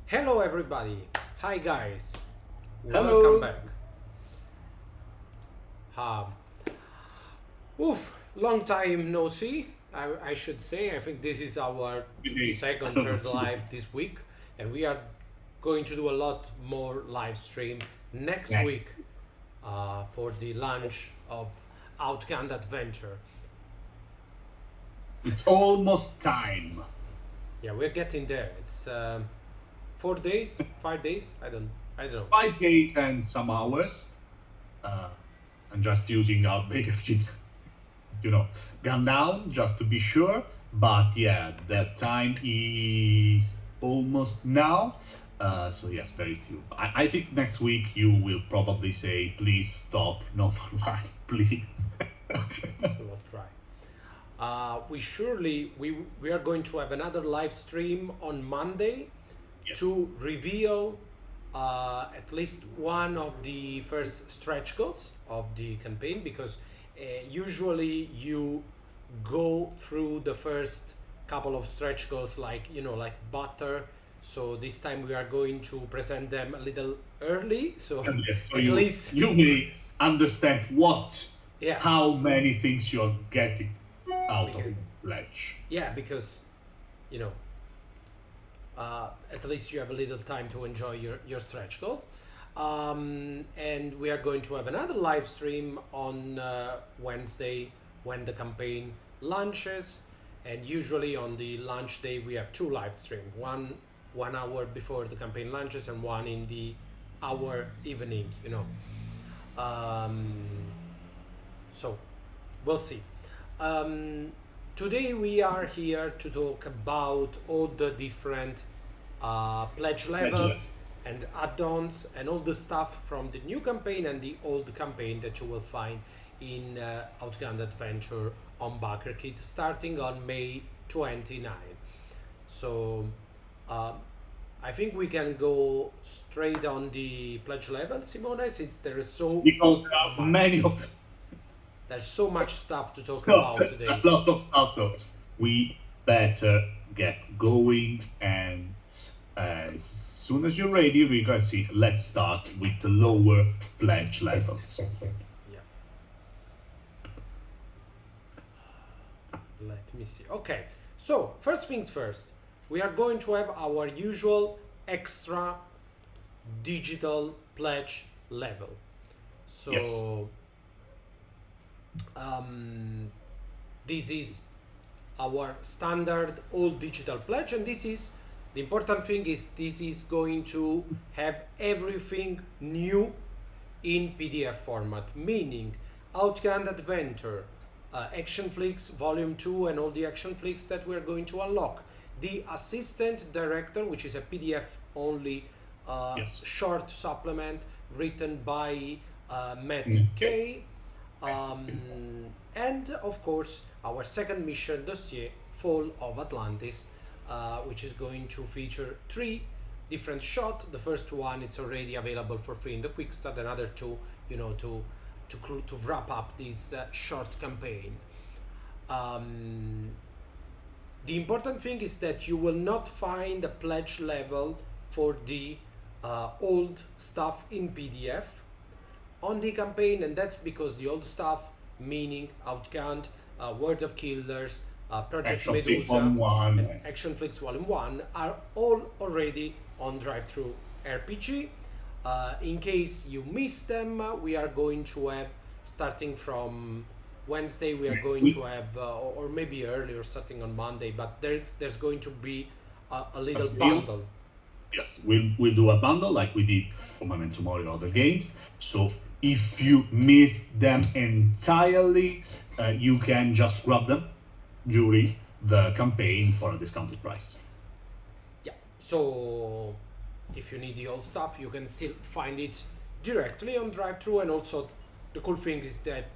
Hello everybody. Hi guys. Hello. Welcome back. Um, long time no see. I should say. I think this is our Today. second, third live this week, and we are going to do a lot more live stream next Next. week for the launch of Outgunned Adventure. It's almost time. Yeah, we're getting there. It's 4 days, 5 days. I don't know. 5 days and some hours. I'm just using our Backerkit, gun down just to be sure. But yeah, that time is almost now. So yes, very few. I think next week you will probably say, please stop, no more live, please. We'll try. We are going to have another live stream on Monday Yes. to reveal at least one of the first stretch goals of the campaign, because usually you go through the first couple of stretch goals like butter. So this time we are going to present them a little early, so So at least you may understand yeah. how many things you're getting out of Okay. Pledge. Yeah, because at least you have a little time to enjoy your stretch goals. And we are going to have another live stream on Wednesday when the campaign launches. And usually on the launch day we have two live streams, one hour before the campaign launches and one in the hour evening. So we'll see. Today we are here to talk about all the different pledge levels and add-ons and all the stuff from the new campaign and the old campaign that you will find in Outgunned Adventure on Backerkit starting on May 29. So I think we can go straight on the pledge level, Simone, since there is Because there are many of them. there's so much stuff to talk about today. A lot of stuff, so we better get going. And as soon as you're ready, we're going to see. Let's start with the lower pledge levels. Yeah. Let me see. Okay, so first things first, we are going to have our usual extra digital pledge level. So Yes. This is our standard all digital pledge, and this is the important thing is this is going to have everything new in PDF format, meaning Outgunned Adventure, Action Flicks Volume 2 and all the action flicks that we're going to unlock, the Assistant Director, which is a PDF only Yes. short supplement written by Matt Kay, and of course our second mission dossier, Fall of Atlantis, which is going to feature 3 different shots. The first one it's already available for free in the quick start, another 2 to wrap up this short campaign. The important thing is that you will not find a pledge level for the old stuff in PDF on the campaign, and that's because the old stuff, meaning Outgunned, World of Killers, Project Action Flicks Medusa, Volume 1. and Action Flicks Volume 1 are all already on Drive-Thru RPG. In case you missed them, we are going to have, starting from Wednesday, we are going to have, or maybe earlier, starting on Monday, but there's going to be a little deal. bundle. Yes, we'll do a bundle like we did for Memento Mori and other games. So if you miss them entirely, you can just grab them during the campaign for a discounted price. Yeah, so if you need the old stuff, you can still find it directly on Drive-Thru, and also the cool thing is that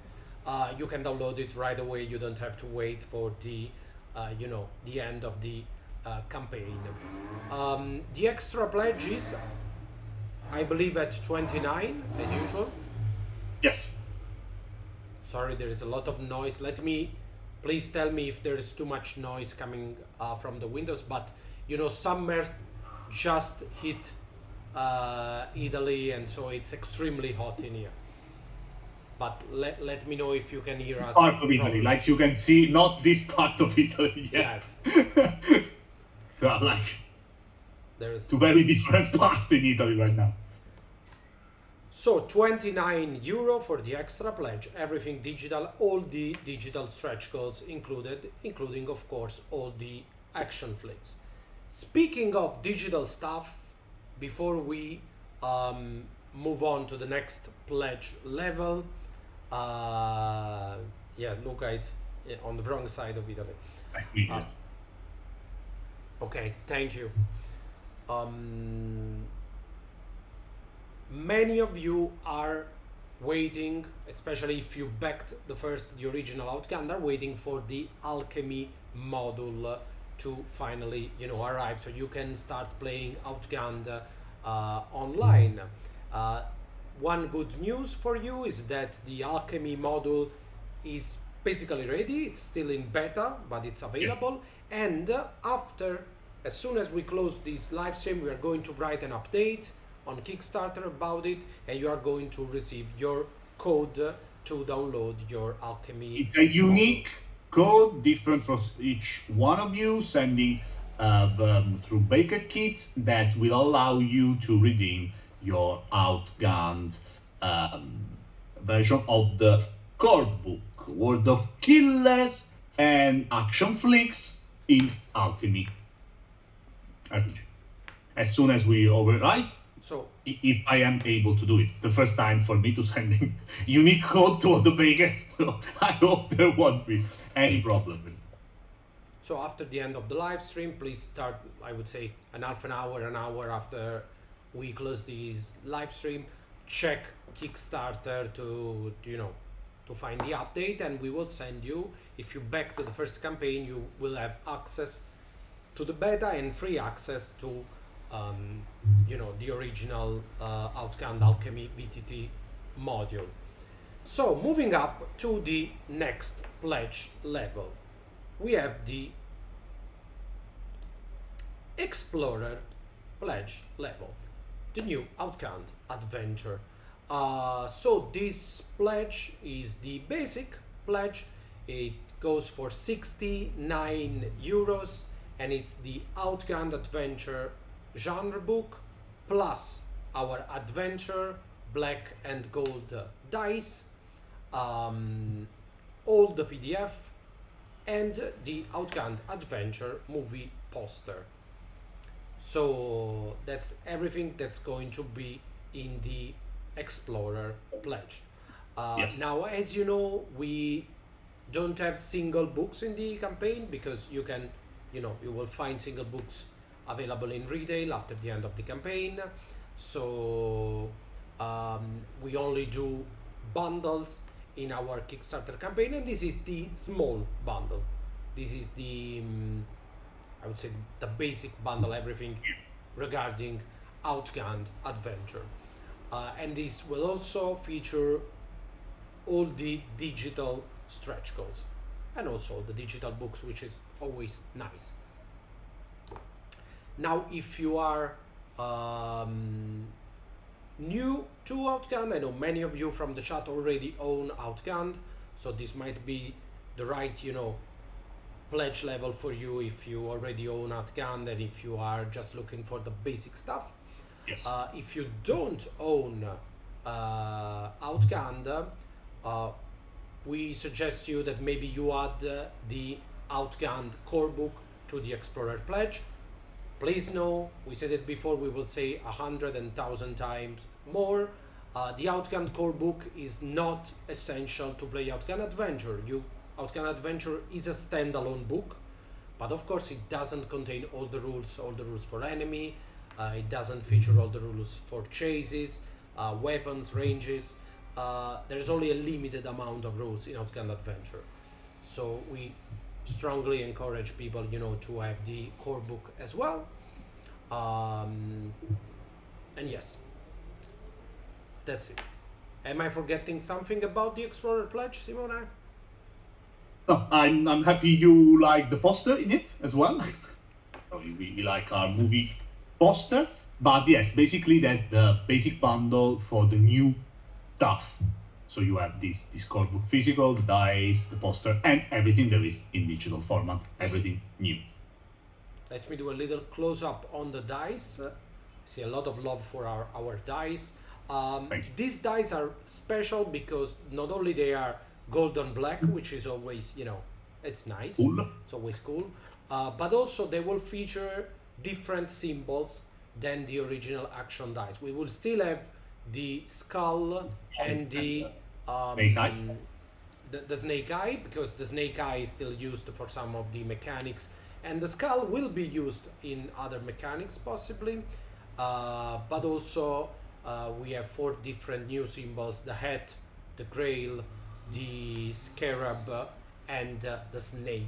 you can download it right away. You don't have to wait for the the end of the campaign. The extra pledges, I believe, at 29 as usual. Yes. Sorry, there is a lot of noise. Please tell me if there is too much noise coming from the windows. But some just hit Italy, and so it's extremely hot in here. But let me know if you can hear us. Part of Italy, properly. like you can see, not this part of Italy yet. Yes. There are like There's two very different parts in Italy right now. so €29 for the extra pledge, everything digital, all the digital stretch goals included, including of course all the action flicks. Speaking of digital stuff, before we move on to the next pledge level, yeah, Luca is on the wrong side of Italy. Like, Okay, thank you. Many of you are waiting, especially if you backed the original Outgunned, are waiting for the alchemy module to finally, arrive, so you can start playing Outgunned online. One good news for you is that the alchemy module is basically ready. It's still in beta, but it's available. Yes. And as soon as we close this live stream, we are going to write an update on Kickstarter about it, and you are going to receive your code to download your alchemy. It's a unique code, different for each one of you, sending through Backerkit, that will allow you to redeem your Outgunned version of the core book, World of Killers and Action Flicks in Alchemy RPG. As soon as we arrive, so if I am able to do it, it's the first time for me to send in unique code to the Baker, so I hope there won't be any problem. So after the end of the live stream, please start, I would say, an hour after we close this live stream, check Kickstarter to find the update, and we will send you, if you back to the first campaign, you will have access to the beta and free access to the original Outgunned Alchemy VTT module. So moving up to the next pledge level, we have the Explorer pledge level, the new Outgunned adventure. So this pledge is the basic pledge. It goes for €69, and it's the Outgunned adventure genre book plus our adventure black and gold dice, all the PDF, and the Outgunned adventure movie poster. So that's everything that's going to be in the Explorer pledge. Yes. Now, as you know, we don't have single books in the campaign, because you will find single books available in retail after the end of the campaign. So we only do bundles in our Kickstarter campaign, and this is the small bundle. This is the I would say the basic bundle, everything regarding Outgunned adventure, and this will also feature all the digital stretch goals and also the digital books, which is always nice. Now, if you are new to Outgunned, I know many of you from the chat already own Outgunned, so this might be the right, pledge level for you if you already own Outgunned and if you are just looking for the basic stuff. Yes. If you don't own Outgunned, we suggest you that maybe you add the Outgunned core book to the Explorer pledge. Please know, we said it before, we will say 100 and 1,000 times more. The Outgunned core book is not essential to play Outgunned Adventure. Outgunned Adventure is a standalone book, but of course it doesn't contain all the rules for enemy. It doesn't feature all the rules for chases, weapons, ranges. There's only a limited amount of rules in Outgunned Adventure. So we strongly encourage people, to have the core book as well. And yes, that's it. Am I forgetting something about the Explorer pledge, Simona? No, I'm happy you like the poster in it as well. We like our movie poster. But yes, basically that's the basic bundle for the new stuff. So you have this core book physical, the dice, the poster, and everything there is in digital format, everything new. Let me do a little close-up on the dice. See a lot of love for our dice. These dice are special because not only they are gold on black, which is always, it's nice. Cool. It's always cool. But also they will feature different symbols than the original action dice. We will still have the skull and the Snake eye. the snake eye, because the snake eye is still used for some of the mechanics, and the skull will be used in other mechanics possibly. But also we have 4 different new symbols: the head, the grail, the scarab, and the snake.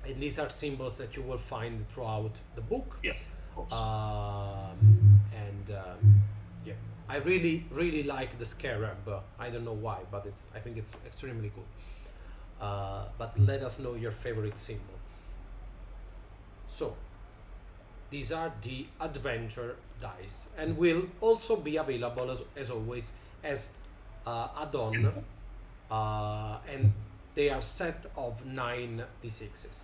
And these are symbols that you will find throughout the book. Yes, of course. Yeah, I really like the scarab. I don't know why, but I think it's extremely cool. But let us know your favorite symbol. So these are the adventure dice, and will also be available as always as add-on, and they are set of 9 d6s.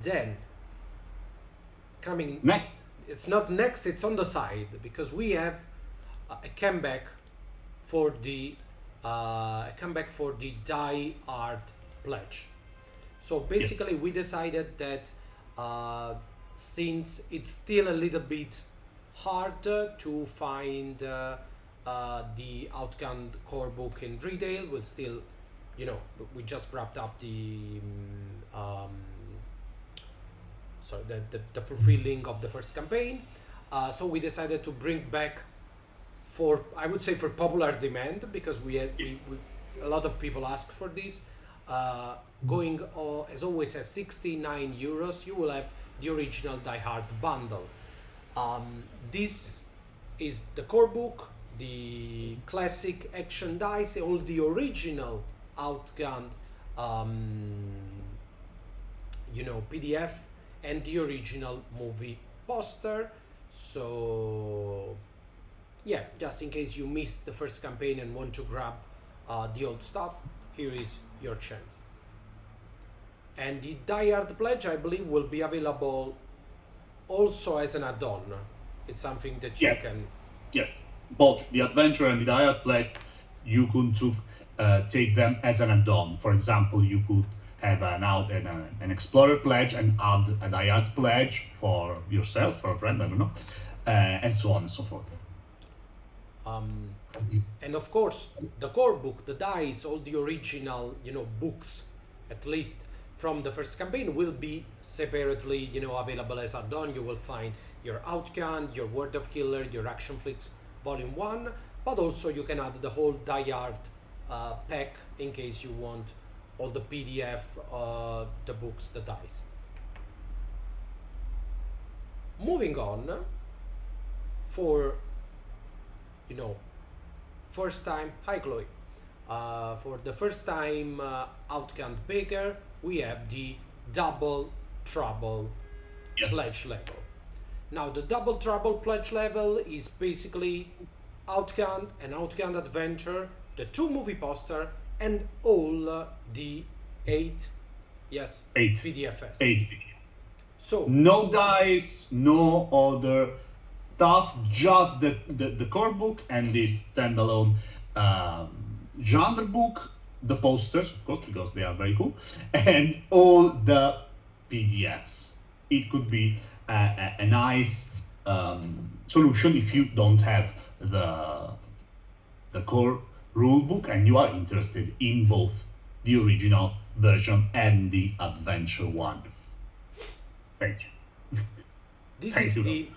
Then coming Next. it's not next, it's on the side, because we have a comeback for the die art pledge. So basically, we decided that since it's still a little bit hard to find the Outgunned core book in retail, we'll still, we just wrapped up the the fulfilling of the first campaign. So we decided to bring back, I would say for popular demand, because we a lot of people ask for this. Going as always at 69 euros, you will have the original Die Hard bundle. This is the core book, the classic action dice, all the original Outgunned, PDF, and the original movie poster. So yeah, just in case you missed the first campaign and want to grab the old stuff, here is your chance. And the Die Hard pledge, I believe, will be available also as an add-on. It's something that you can... Yes, both the adventure and the Die Hard pledge, you could take them as an add-on. For example, you could have an Explorer pledge and add a Die Hard pledge for yourself, for a friend, I don't know, and so on and so forth. And of course, the core book, the dice, all the original, books, at least from the first campaign, will be separately, available as add-on. You will find your Outgunned, your World of Killer, your Action Flicks Volume 1, but also you can add the whole Die Hard pack in case you want all the PDF, the books, the dice. Moving on, for first time, hi Chloe, for the first time Outgunned Baker, we have the Double Trouble pledge level. Now the Double Trouble pledge level is basically Outgunned and Outgunned Adventure, the 2 movie poster, and all the 8 PDFs. 8. So no dice, no other stuff, just the core book and this standalone genre book, the posters, of course, because they are very cool, and all the PDFs. It could be a nice solution if you don't have the core rule book and you are interested in both the original version and the adventure one. Thank you. This is the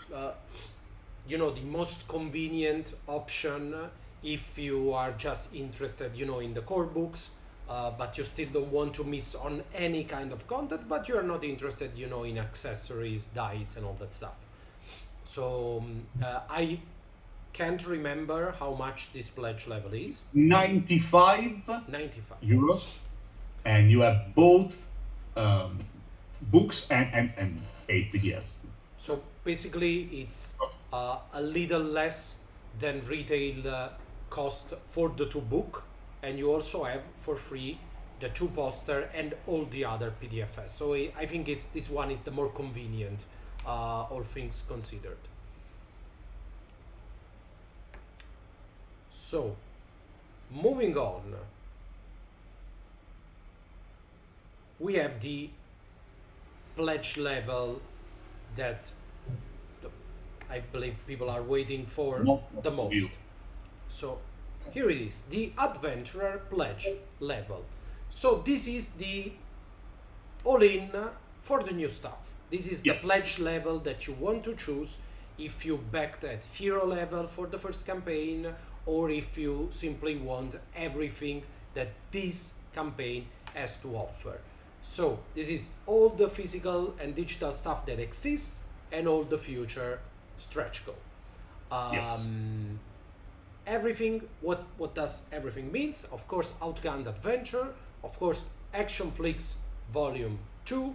the most convenient option if you are just interested, in the core books, but you still don't want to miss on any kind of content, but you are not interested, in accessories, dice, and all that stuff. So I can't remember how much this pledge level is. 95 95 euros, and you have both books and 8 PDFs. So basically, it's a little less than retail cost for the 2 book, and you also have for free the 2 poster and all the other PDFs. So I think this one is the more convenient, all things considered. So, moving on, we have the pledge level that I believe people are waiting for the most. So here it is, the Adventurer Pledge level. So this is the all-in for the new stuff. This is the pledge level that you want to choose if you backed at hero level for the first campaign, or if you simply want everything that this campaign has to offer. So this is all the physical and digital stuff that exists and all the future stretch goal. Everything, what does everything means? Of course, Outgunned Adventure, of course, Action Flicks Volume 2,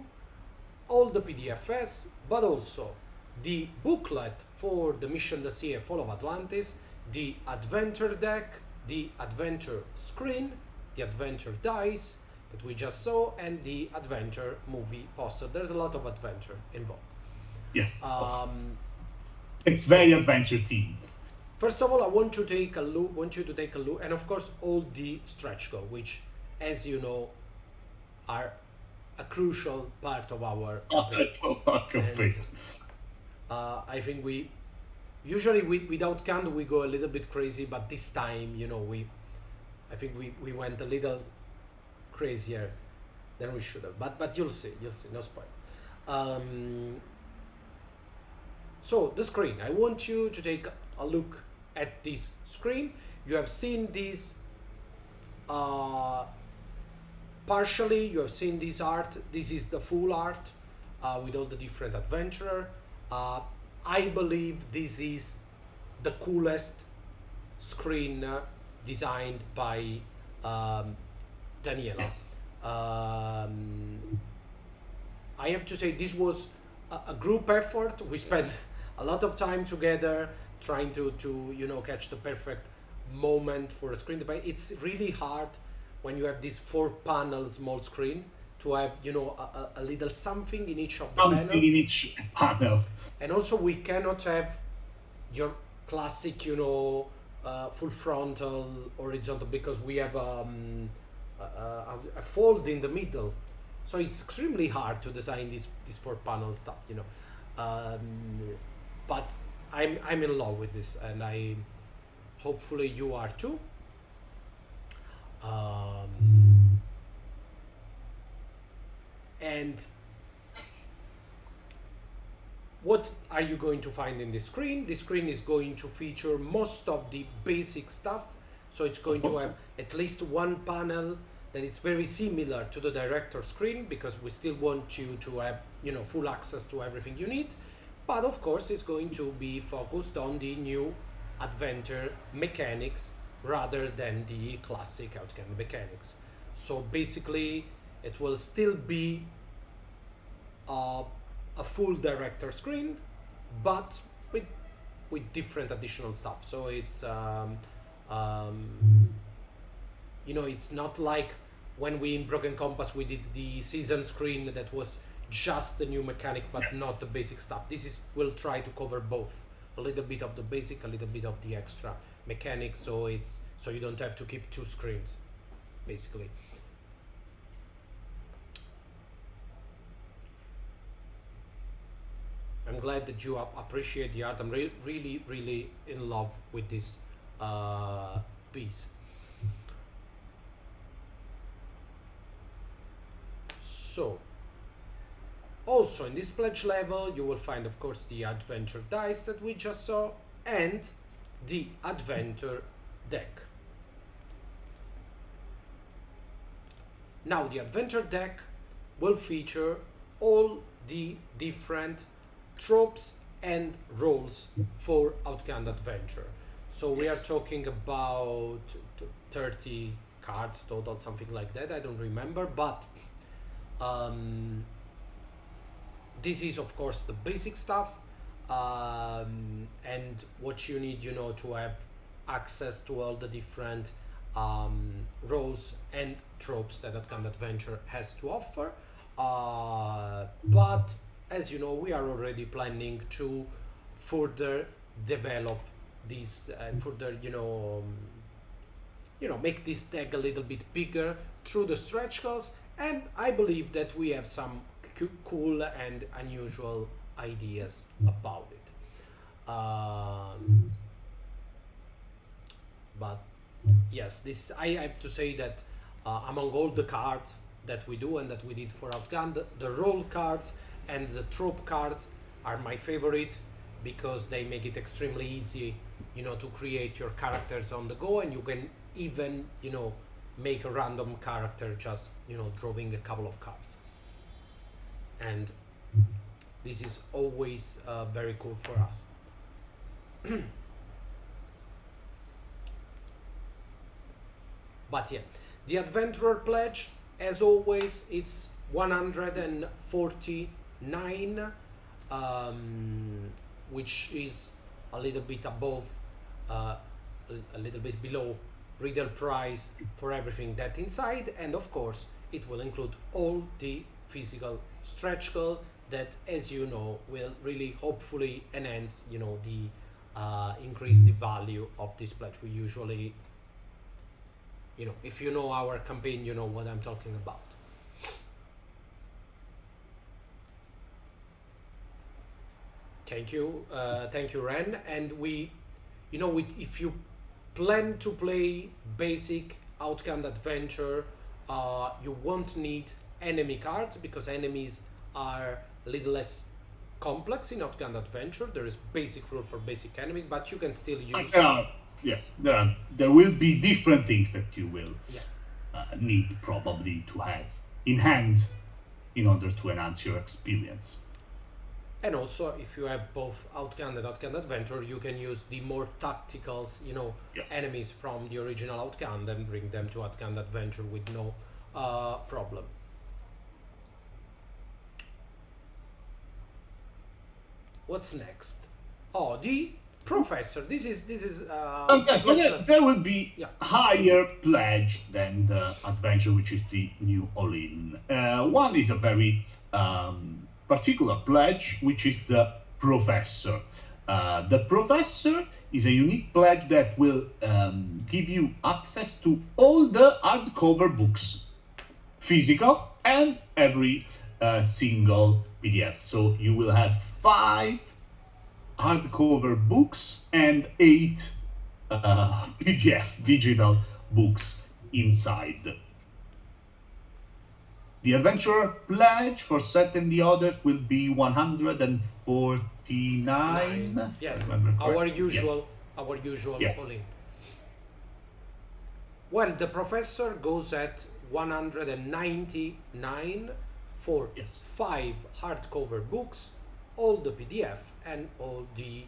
all the PDFs, but also the booklet for the Mission Dossier Fall of Atlantis, the Adventure deck, the Adventure screen, the Adventure dice that we just saw, and the Adventure movie poster. There's a lot of adventure involved. Yes. It's very adventure themed. First of all, I want you to take a look, and of course all the stretch goal, which, as you know, are a crucial part of our campaign. I think we usually with Outgunned we go a little bit crazy, but this time, you know, I think we went a little crazier than we should have. But you'll see, no spoil. So the screen, I want you to take a look at this screen. You have seen this partially, you have seen this art. This is the full art with all the different adventurer. I believe this is the coolest screen designed by Daniela. Yes. I have to say this was a group effort. We spent a lot of time together trying to you know, catch the perfect moment for a screen. But it's really hard when you have this 4-panel small screen to have, you know, a little something in each of the panels. In each panel. And also we cannot have your classic, you know, full frontal horizontal, because we have a fold in the middle. So it's extremely hard to design this 4-panel stuff, you know. But I'm in love with this, and I hopefully you are too. And what are you going to find in this screen? This screen is going to feature most of the basic stuff. So it's going to have at least one panel that is very similar to the director screen, because we still want you to have, you know, full access to everything you need. But of course it's going to be focused on the new adventure mechanics rather than the classic Outgunned mechanics. So basically it will still be a full director screen, but with different additional stuff. So it's you know, it's not like when we in Broken Compass we did the season screen that was just the new mechanic but not the basic stuff. We'll try to cover both, a little bit of the basic, a little bit of the extra mechanics, so you don't have to keep 2 screens basically. I'm glad that you appreciate the art. I'm really in love with this piece. So, also in this pledge level, you will find, of course, the adventure dice that we just saw and the adventure deck. Now, the adventure deck will feature all the different tropes and roles for Outgunned Adventure. So we are talking about 30 cards total, something like that. I don't remember, but this is of course the basic stuff, and what you need, to have access to all the different roles and tropes that Outgunned Adventure has to offer. But as you know, we are already planning to further develop this and further, make this deck a little bit bigger through the stretch goals, and I believe that we have some cool and unusual ideas about it. But yes, this I have to say that among all the cards that we do and that we did for Outgunned, the role cards and the trope cards are my favorite, because they make it extremely easy, to create your characters on the go, and you can even, make a random character just, drawing a couple of cards. And this is always very cool for us. But yeah, the Adventurer Pledge, as always, it's 149, which is a little bit above, a little bit below retail price for everything that inside, and of course it will include all the physical stretch goal that, as you know, will really hopefully enhance, the increase the value of this pledge. We usually, if you know our campaign, you know what I'm talking about. Thank you, Ren. And we, if you plan to play basic Outgunned Adventure, you won't need enemy cards, because enemies are a little less complex in Outgunned Adventure. There is basic rule for basic enemy, but you can still use. Yes, there will be different things that you will need probably to have in hand in order to enhance your experience. And also, if you have both Outgunned and Outgunned Adventure, you can use the more tactical, enemies from the original Outgunned and bring them to Outgunned Adventure with no problem. What's next? Oh, the Professor. This is there will be higher pledge than the Adventure, which is the new all-in. One is a very particular pledge, which is the Professor. The Professor is a unique pledge that will give you access to all the hardcover books, physical and every single PDF. So you will have 5 hardcover books and 8 PDF digital books inside. The Adventurer Pledge for Set and the others will be 149. Yes, our usual yes. all-in. Well, the Professor goes at 199 for 5 hardcover books, all the PDF, and all the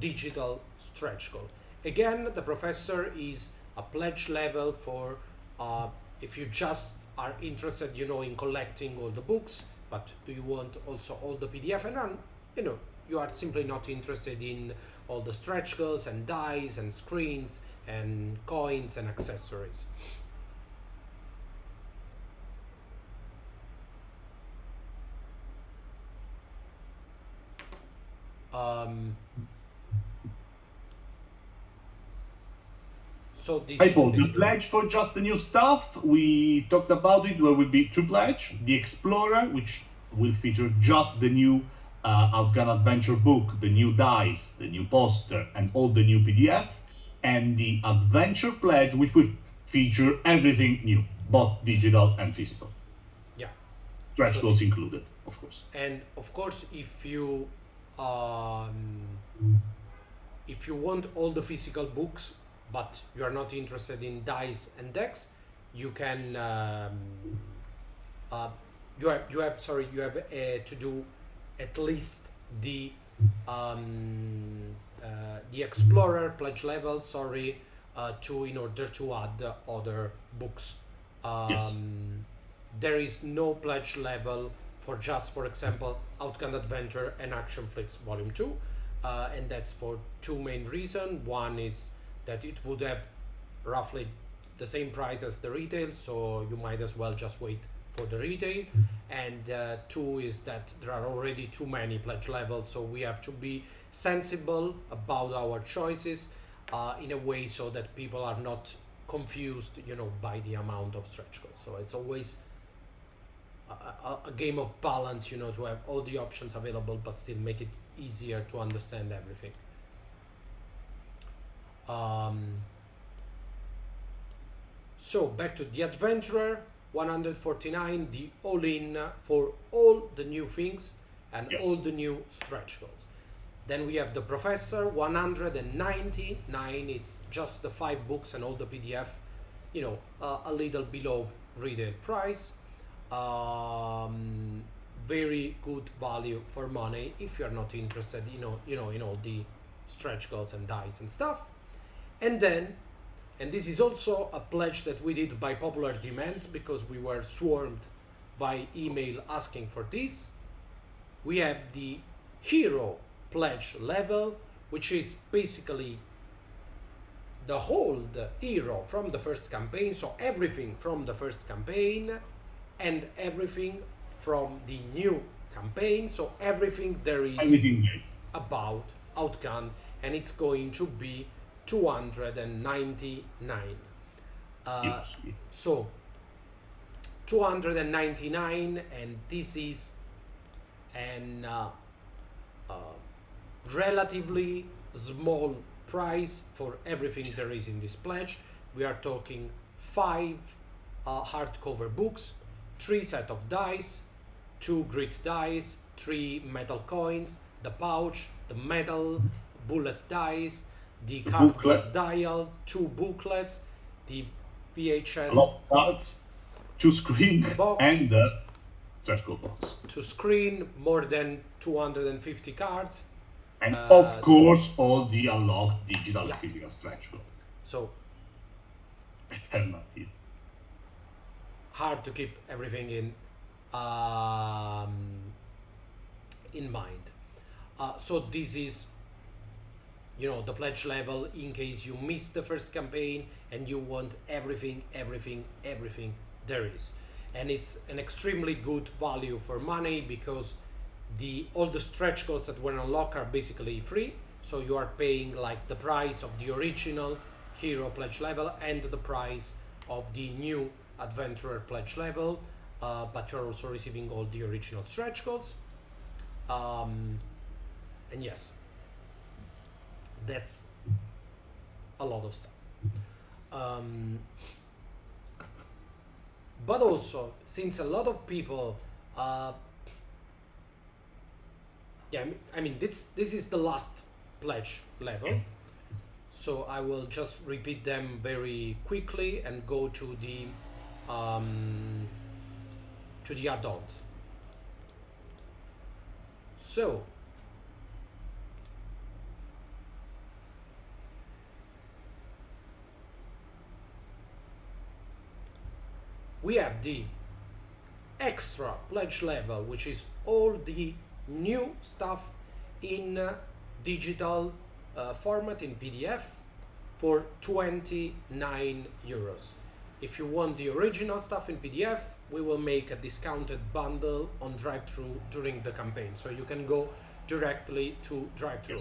digital stretch goal. Again, the Professor is a pledge level for if you just are interested, in collecting all the books, but do you want also all the PDF, and you are simply not interested in all the stretch goals and dice and screens and coins and accessories. So this is the pledge for just the new stuff. We talked about it. There will be 2 pledge: the Explorer, which will feature just the new Outgunned Adventure book, the new dice, the new poster, and all the new PDF, and the Adventure Pledge, which will feature everything new, both digital and physical. Yeah, Stretch goals included, of course. And of course, if you want all the physical books, but you are not interested in dice and decks, you can you have to do at least the Explorer pledge level, in order to add other books. There is no pledge level for just, for example, Outgunned Adventure and Action Flicks Volume 2. And that's for two main reasons. One is that it would have roughly the same price as the retail, so you might as well just wait for the retail. And two is that there are already too many pledge levels, so we have to be sensible about our choices in a way so that people are not confused, by the amount of stretch goals. So it's always a game of balance, to have all the options available but still make it easier to understand everything. So back to the Adventurer, 149, the all-in for all the new things and all the new stretch goals. Then we have the Professor, 199. It's just the 5 books and all the PDF, a little below retail price. Very good value for money if you're not interested, in all the stretch goals and dice and stuff. And then, and this is also a pledge that we did by popular demands because we were swarmed by email asking for this. We have the Hero pledge level, which is basically the whole hero from the first campaign, so everything from the first campaign and everything from the new campaign, so everything there is about Outgunned, and it's going to be 299. So 299, and this is an relatively small price for everything there is in this pledge. We are talking 5 hardcover books, 3 set of dice, 2 grit dice, 3 metal coins, the pouch, the metal bullet dice, the cardboard dial, 2 booklets, the VHS cards, 2 screen box, and the stretch goal box. 2 screen, more than 250 cards. And of course, all the unlocked digital physical stretch goals. So alternative. Hard to keep everything in mind. So this is, the pledge level in case you missed the first campaign and you want everything there is. And it's an extremely good value for money because all the stretch goals that were unlocked are basically free. So you are paying like the price of the original Hero pledge level and the price of the new Adventurer pledge level, but you're also receiving all the original stretch goals. And yes, that's a lot of stuff. But also, since a lot of people, this is the last pledge level, so I will just repeat them very quickly and go to the add-ons. So we have the extra pledge level, which is all the new stuff in digital format in PDF for 29 euros. If you want the original stuff in PDF, we will make a discounted bundle on drive-thru during the campaign, so you can go directly to drive-thru.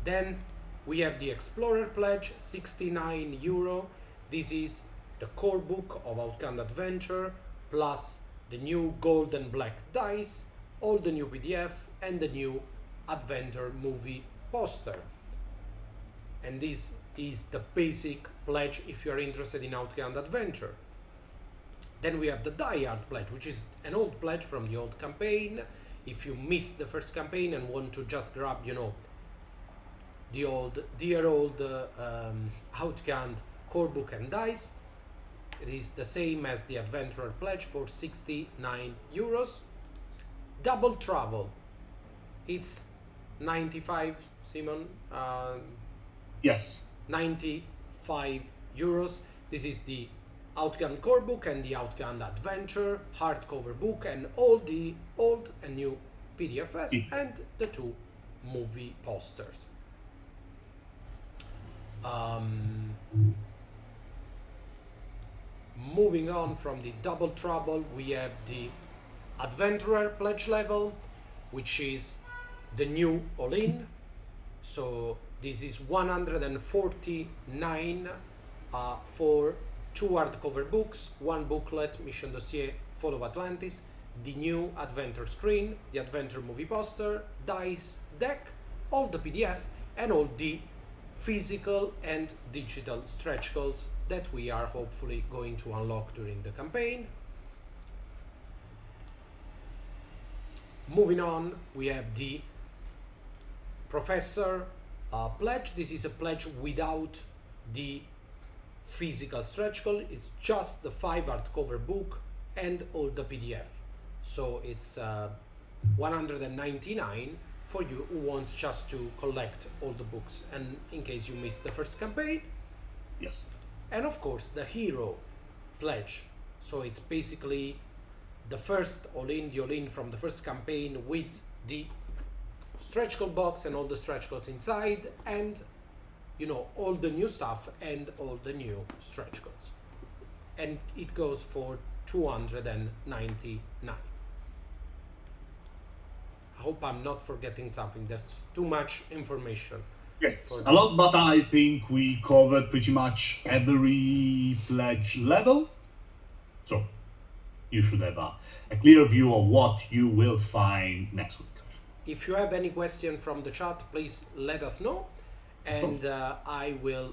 Then we have the Explorer pledge, 69 euro. This is the core book of Outgunned Adventure, plus the new gold and black dice, all the new PDF, and the new Adventure movie poster. And this is the basic pledge if you are interested in Outgunned Adventure. Then we have the Die Hard pledge, which is an old pledge from the old campaign. If you missed the first campaign and want to just grab, the dear old Outgunned core book and dice, it is the same as the Adventurer pledge for 69 euros. Double Travel, it's 95, Simon? Yes. 95 euros. This is the Outgunned core book and the Outgunned adventure hardcover book, and all the old and new PDFs and the 2 movie posters. Moving on from the Double Trouble, we have the Adventurer pledge level, which is the new all-in. So this is 149 for 2 hardcover books, 1 booklet, Mission Dossier, Fall of Atlantis, the new Adventure screen, the Adventure movie poster, dice deck, all the PDF, and all the physical and digital stretch goals that we are hopefully going to unlock during the campaign. Moving on, we have the Professor pledge. This is a pledge without the physical stretch goal. It's just the 5 hardcover book and all the PDF. So it's 199 for you who wants just to collect all the books, and in case you missed the first campaign. Yes. And of course the Hero pledge. So it's basically the first all-in, the all-in from the first campaign with the stretch goal box and all the stretch goals inside, and you know, all the new stuff and all the new stretch goals. And it goes for 299. I hope I'm not forgetting something. That's too much information. Yes, a lot, but I think we covered pretty much every pledge level. So you should have a clear view of what you will find next week. If you have any question from the chat, please let us know. And I will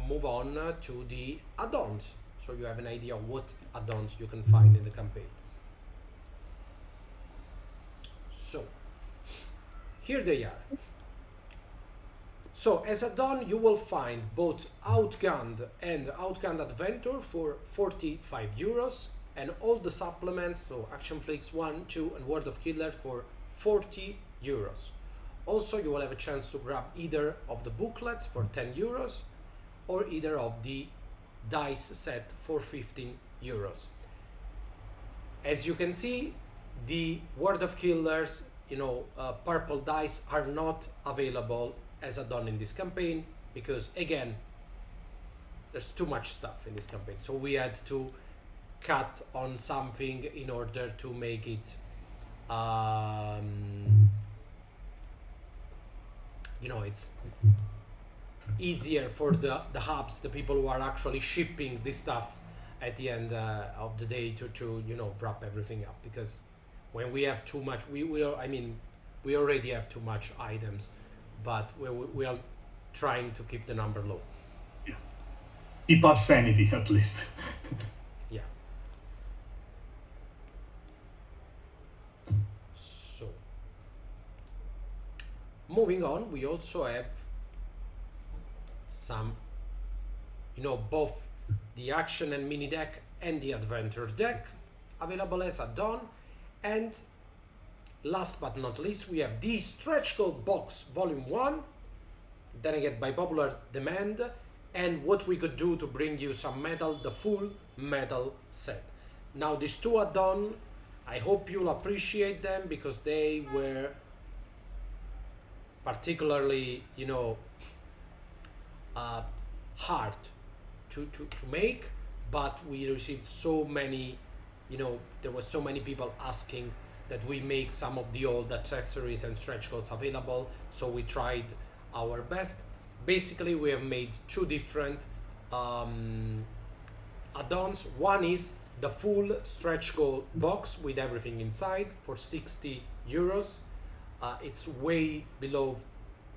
move on to the add-ons. So you have an idea of what add-ons you can find in the campaign. So here they are. So as add-on, you will find both Outgunned and Outgunned Adventure for 45 euros, and all the supplements, so Action Flix 1, 2, and World of Killer for 40 euros. Also, you will have a chance to grab either of the booklets for 10 euros or either of the dice set for 15 euros. As you can see, the World of Killers, purple dice are not available as add-on in this campaign because, again, there's too much stuff in this campaign. So we had to cut on something in order to make it it's easier for the hubs, the people who are actually shipping this stuff at the end of the day to wrap everything up, because when we have too much, we already have too much items, but we are trying to keep the number low. Yeah. Keep our sanity at least. Yeah. So moving on, we also have some, both the action and mini deck and the adventure deck available as add-on. And last but not least, we have the Stretch Goal Box Volume 1, then again by popular demand, and what we could do to bring you some metal, the full metal set. Now these 2 add-on, I hope you'll appreciate them because they were particularly, hard to make, but we received so many, there were so many people asking that we make some of the old accessories and stretch goals available, so we tried our best. Basically, we have made 2 different add-ons. One is the full stretch goal box with everything inside for 60 euros. It's way below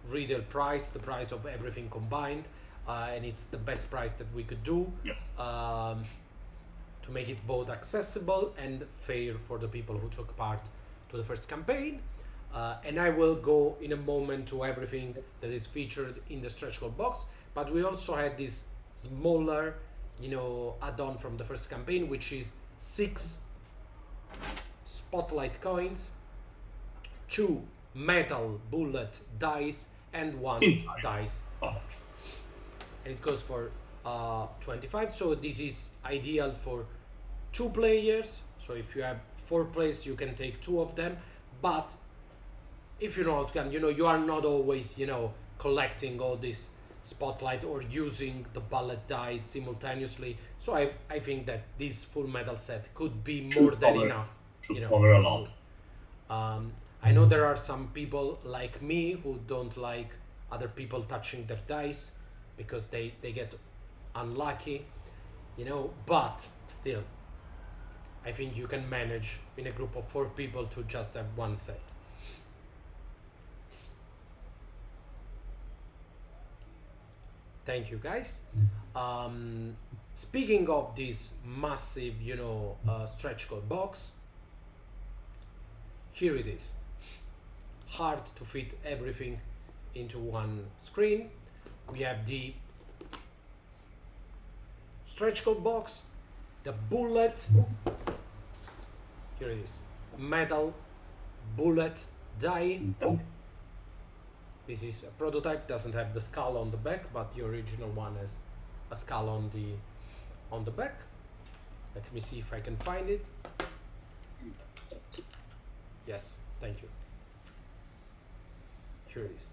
retail price, the price of everything combined, and it's the best price that we could do. Yes. To make it both accessible and fair for the people who took part to the first campaign. And I will go in a moment to everything that is featured in the stretch goal box, but we also had this smaller, add-on from the first campaign, which is 6 spotlight coins, 2 metal bullet dice, and 1 inside dice pouch. And it goes for 25. So this is ideal for 2 players. So if you have 4 players, you can take 2 of them. But if you know Outgunned, you are not always, collecting all this spotlight or using the bullet dice simultaneously. So I think that this full metal set could be more than enough. Should cover a lot. I know there are some people like me who don't like other people touching their dice because they get unlucky, but still, I think you can manage in a group of 4 people to just have one set. Thank you, guys. Speaking of this massive, stretch goal box, here it is. Hard to fit everything into one screen. We have the stretch goal box, the bullet. Here it is. Metal bullet die. This is a prototype, doesn't have the skull on the back, but the original one has a skull on the back. Let me see if I can find it. Yes, thank you. Here it is.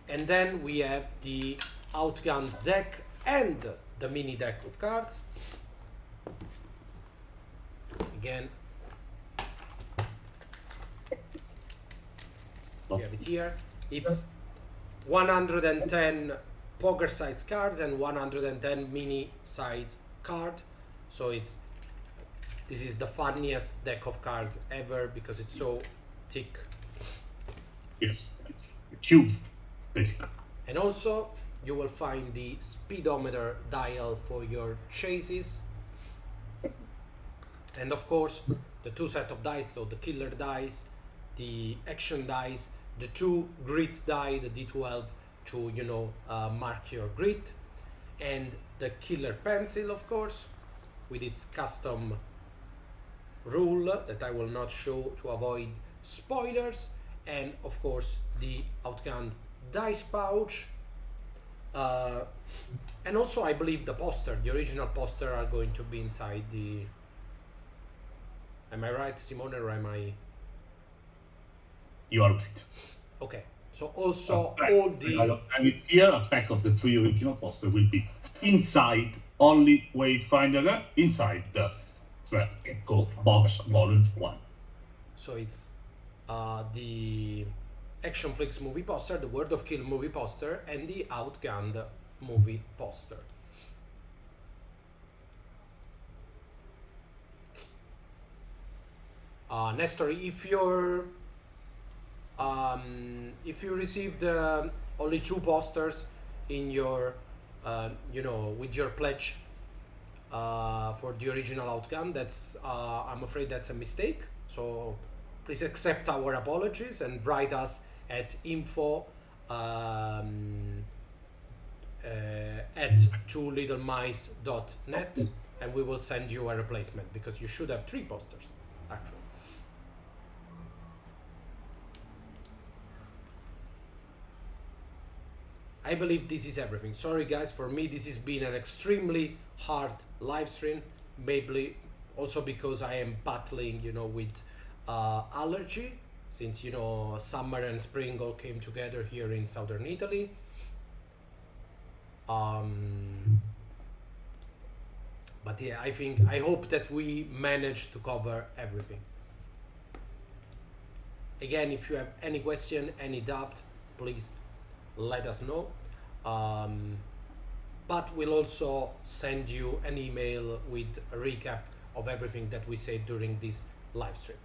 And then we have the Outgunned deck and the mini deck of cards. Again, we have it here. It's 110 poker size cards and 110 mini size card. So this is the funniest deck of cards ever because it's so thick. Yes, it's huge, basically. And also, you will find the speedometer dial for your chases. And of course, the 2 set of dice, so the killer dice, the action dice, the 2 grit die, the D12 to, mark your grit, and the killer pencil, of course, with its custom rule that I will not show to avoid spoilers, and of course the Outgunned dice pouch, and also I believe the original poster are going to be inside the... Am I right, Simone, or am I... You are right. Okay, so also all the... Here, a pack of the 3 original poster will be inside, only Wayfinder, inside the box volume 1. So it's the Action Flix movie poster, the World of Kill movie poster, and the Outgunned movie poster. Nestor, if you received only 2 posters in your, with your pledge for the original Outgunned, that's I'm afraid that's a mistake. So please accept our apologies and write us at info at twolittlemice.net and we will send you a replacement because you should have 3 posters actually. I believe this is everything. Sorry guys, for me this has been an extremely hard live stream, maybe also because I am battling, with allergy, since summer and spring all came together here in southern Italy. But yeah, I hope that we managed to cover everything. Again, if you have any question, any doubt, please let us know. But we'll also send you an email with a recap of everything that we said during this live stream.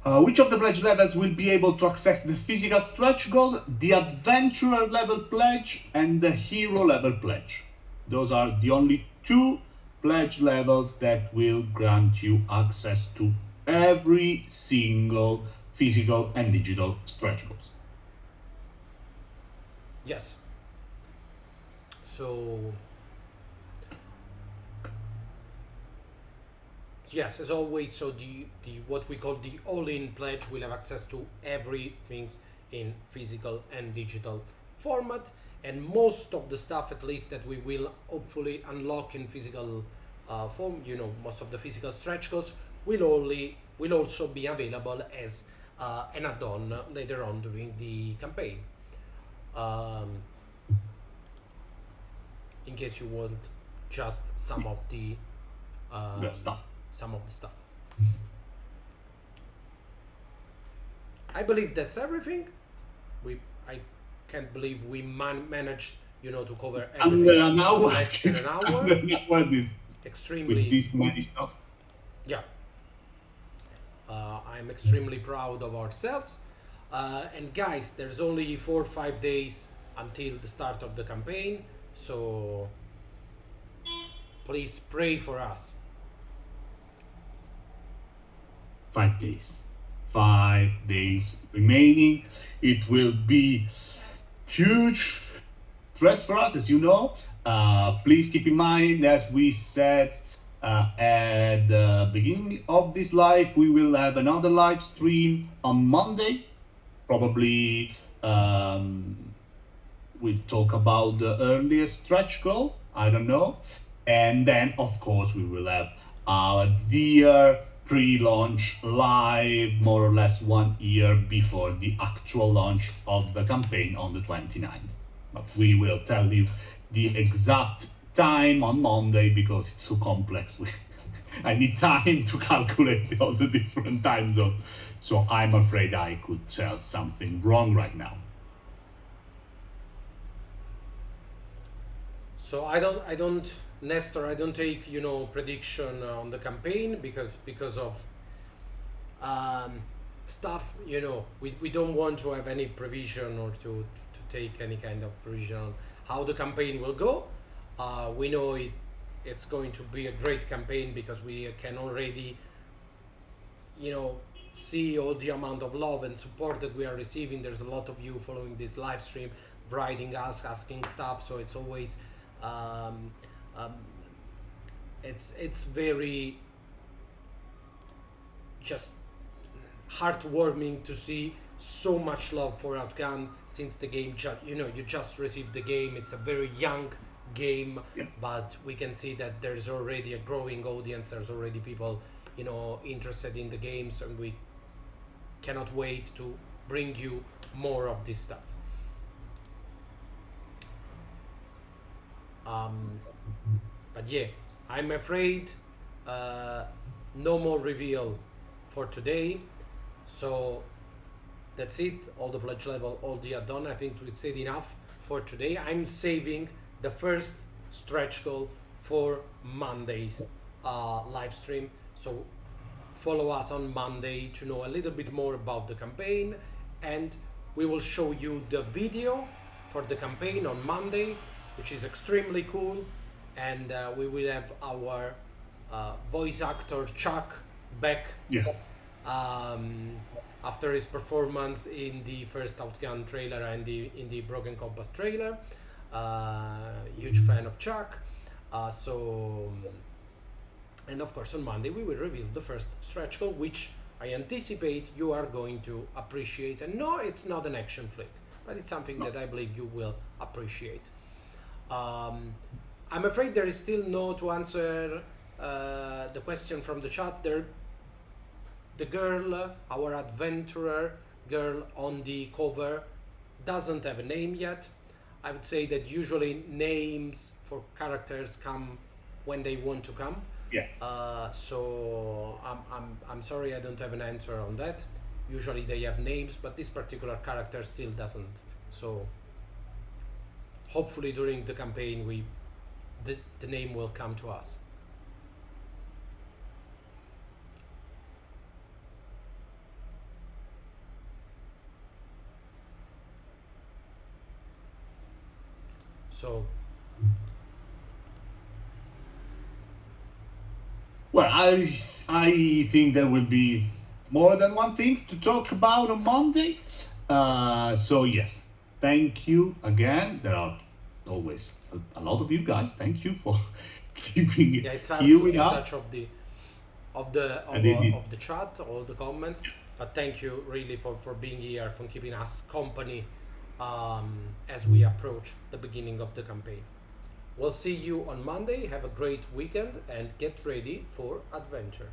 Which of the pledge levels will be able to access the physical stretch goal? The adventurer level pledge and the hero level pledge. Those are the only 2 pledge levels that will grant you access to every single physical and digital stretch goals. Yes. So yes, as always. So the what we call the all-in pledge will have access to everything in physical and digital format, and most of the stuff, at least, that we will hopefully unlock in physical form. Most of the physical stretch goals will also be available as an add-on later on during the campaign. In case you want just some of the stuff. some of the stuff. I believe that's everything. I can't believe we managed, to cover everything Under an hour. in less than an hour. Under an hour with Extremely, this many stuff. yeah. I'm extremely proud of ourselves. And guys, there's only 4 or 5 days until the start of the campaign, so please pray for us. 5 days. 5 days remaining. It will be huge stress for us, as you know. Please keep in mind, as we said at the beginning of this live, we will have another live stream on Monday. Probably we'll talk about the earliest stretch goal. I don't know. And then, of course, we will have our dear pre-launch live more or less 1 year before the actual launch of the campaign on the 29th. But we will tell you the exact time on Monday because it's so complex. I need time to calculate all the different time zones. So I'm afraid I could tell something wrong right now. So I don't, Nestor, I don't take, prediction on the campaign because of stuff, we don't want to have any provision or to take any kind of provision on how the campaign will go. We know it's going to be a great campaign because we can already, see all the amount of love and support that we are receiving. There's a lot of you following this live stream, writing us, asking stuff, so it's always it's very just heartwarming to see so much love for Outgunned since the game you just received the game. It's a very young game, yeah. But we can see that there's already a growing audience. There's already people interested in the games, and we cannot wait to bring you more of this stuff. But yeah, I'm afraid no more reveal for today, so that's it. All the pledge level, all the add-on. I think we said enough for today. I'm saving the first stretch goal for Monday's live stream, so follow us on Monday to know a little bit more about the campaign, and we will show you the video for the campaign on Monday, which is extremely cool. And we will have our voice actor Chuck back, yeah. After his performance in the first Outgunned trailer and in the Broken Compass trailer. Huge fan of Chuck. And of course on Monday we will reveal the first stretch goal, which I anticipate you are going to appreciate. And no, it's not an action flick, but it's something that I believe you will appreciate. I'm afraid there is still no to answer the question from the chat. The girl, our adventurer girl on the cover, doesn't have a name yet. I would say that usually names for characters come when they want to come. Yeah. So I'm sorry I don't have an answer on that. Usually they have names, but this particular character still doesn't. So hopefully during the campaign the name will come to us. So well, I think there will be more than one thing to talk about on Monday. So yes, thank you again. There are always a lot of you guys. Thank you for keeping yeah, it's hard to keep up. touch of the of the And this is- of the chat, all the comments. But thank you really for being here, for keeping us company as we approach the beginning of the campaign. We'll see you on Monday. Have a great weekend and get ready for adventure.